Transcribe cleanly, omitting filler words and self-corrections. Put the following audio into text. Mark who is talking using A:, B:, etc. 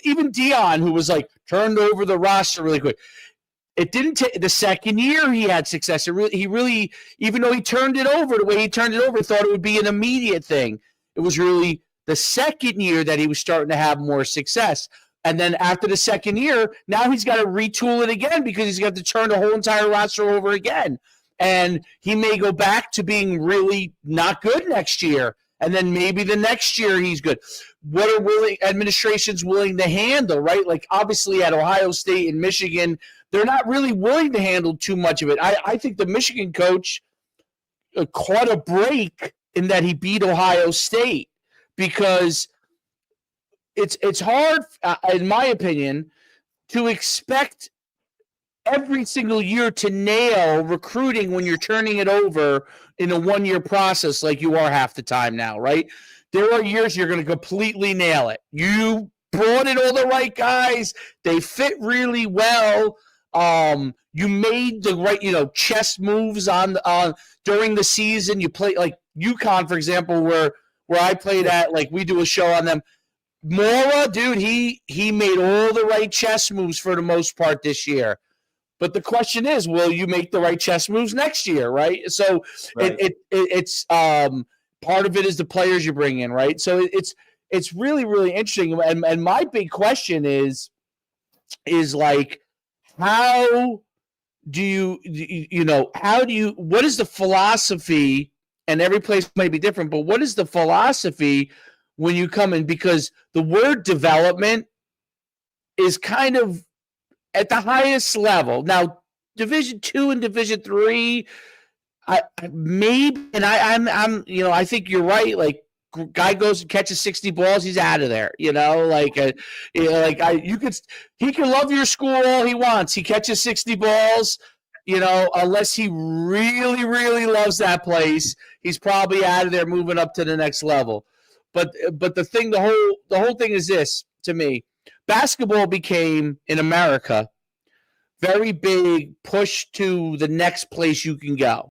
A: even Dion, who was like turned over the roster really quick. It didn't take the second year he had success. He really, even though he turned it over the way he turned it over, thought it would be an immediate thing. It was really the second year that he was starting to have more success. And then after the second year, now he's got to retool it again because he's got to turn the whole entire roster over again. And he may go back to being really not good next year. And then maybe the next year he's good. What are administrations willing to handle, right? Like obviously at Ohio State and Michigan, they're not really willing to handle too much of it. I think the Michigan coach caught a break in that he beat Ohio State because it's hard, in my opinion, to expect every single year to nail recruiting when you're turning it over in a one-year process like you are half the time now, right? There are years you're going to completely nail it. You brought in all the right guys. They fit really well. You made the right, chess moves on during the season. You play like UConn, for example, where I played at, like we do a show on them. Mora, dude, he made all the right chess moves for the most part this year. But the question is, will you make the right chess moves next year, right? So right. It's part of it is the players you bring in, right? So it's really, really interesting. And my big question is like, how do you what is the philosophy? And every place might be different, but what is the philosophy when you come in? Because the word development is kind of at the highest level. Now, Division II and Division III, I think you're right. Like, guy goes and catches 60 balls, he's out of there. He can love your school all he wants. He catches 60 balls, unless he really, really loves that place, he's probably out of there, moving up to the next level. But the whole thing is this to me. Basketball became, in America, very big push to the next place you can go.